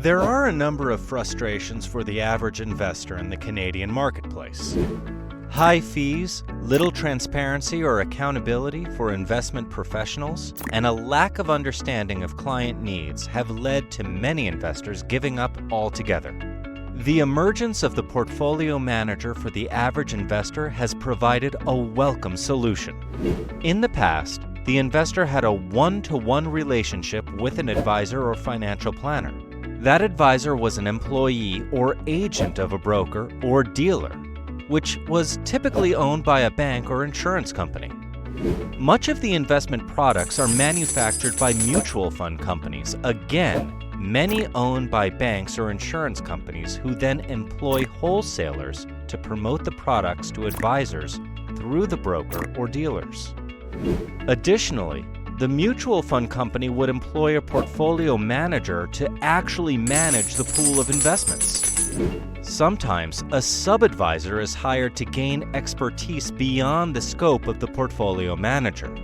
There are a number of frustrations for the average investor in the Canadian marketplace. High fees, little transparency or accountability for investment professionals, and a lack of understanding of client needs have led to many investors giving up altogether. The emergence of the portfolio manager for the average investor has provided a welcome solution. In the past, the investor had a one-to-one relationship with an advisor or financial planner. That advisor was an employee or agent of a broker or dealer, which was typically owned by a bank or insurance company. Much of the investment products are manufactured by mutual fund companies, again, many owned by banks or insurance companies who then employ wholesalers to promote the products to advisors through the broker or dealers. Additionally, the mutual fund company would employ a portfolio manager to actually manage the pool of investments. Sometimes, a sub-advisor is hired to gain expertise beyond the scope of the portfolio manager.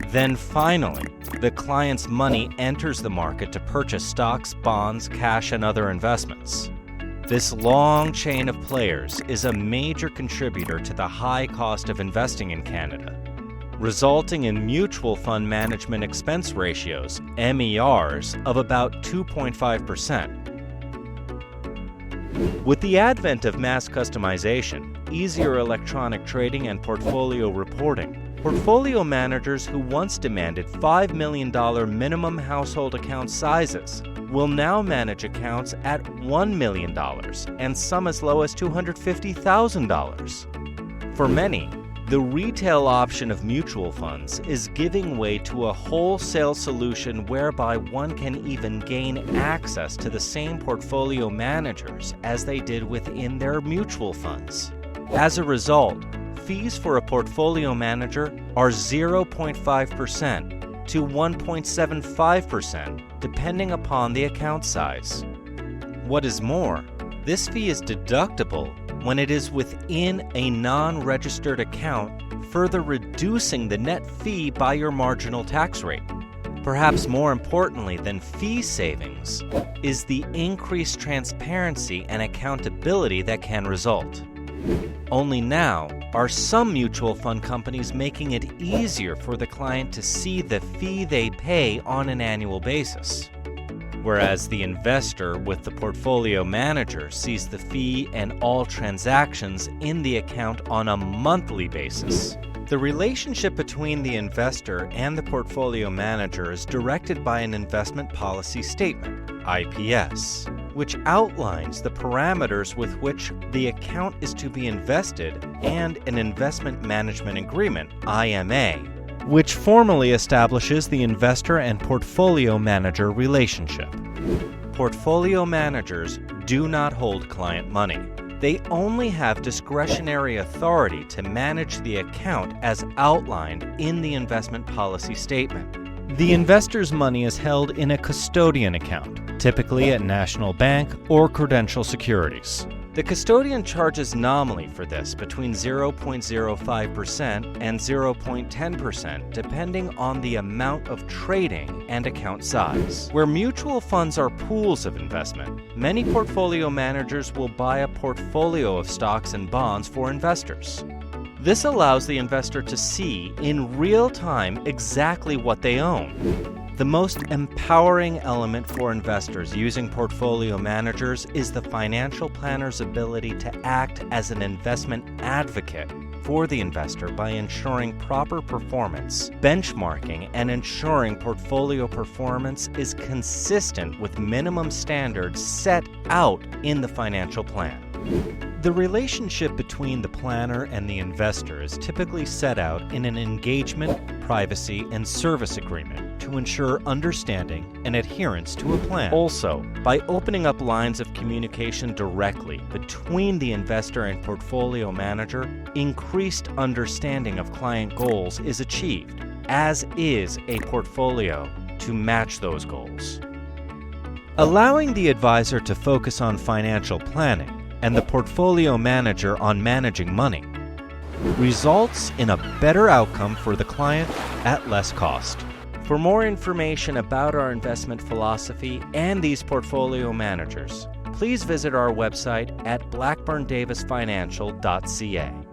Then finally, the client's money enters the market to purchase stocks, bonds, cash, and other investments. This long chain of players is a major contributor to the high cost of investing in Canada, resulting in mutual fund management expense ratios, MERs, of about 2.5%. With the advent of mass customization, easier electronic trading, and portfolio reporting, portfolio managers who once demanded $5 million minimum household account sizes will now manage accounts at $1 million and some as low as $250,000. For many, the retail option of mutual funds is giving way to a wholesale solution whereby one can even gain access to the same portfolio managers as they did within their mutual funds. As a result, fees for a portfolio manager are 0.5% to 1.75% depending upon the account size. What is more, this fee is deductible when it is within a non-registered account, further reducing the net fee by your marginal tax rate. Perhaps more importantly than fee savings is the increased transparency and accountability that can result. Only now are some mutual fund companies making it easier for the client to see the fee they pay on an annual basis, whereas the investor with the portfolio manager sees the fee and all transactions in the account on a monthly basis. The relationship between the investor and the portfolio manager is directed by an investment policy statement, IPS, which outlines the parameters with which the account is to be invested, and an investment management agreement, IMA, which formally establishes the investor and portfolio manager relationship. Portfolio managers do not hold client money. They only have discretionary authority to manage the account as outlined in the investment policy statement. The investor's money is held in a custodian account, typically at National Bank or Credential Securities. The custodian charges nominally for this between 0.05% and 0.10%, depending on the amount of trading and account size. Where mutual funds are pools of investment, many portfolio managers will buy a portfolio of stocks and bonds for investors. This allows the investor to see in real time exactly what they own. The most empowering element for investors using portfolio managers is the financial planner's ability to act as an investment advocate for the investor by ensuring proper performance, benchmarking, and ensuring portfolio performance is consistent with minimum standards set out in the financial plan. The relationship between the planner and the investor is typically set out in an engagement, privacy, and service agreement to ensure understanding and adherence to a plan. Also, by opening up lines of communication directly between the investor and portfolio manager, increased understanding of client goals is achieved, as is a portfolio to match those goals. Allowing the advisor to focus on financial planning and the portfolio manager on managing money results in a better outcome for the client at less cost. For more information about our investment philosophy and these portfolio managers, please visit our website at blackburndavisfinancial.ca.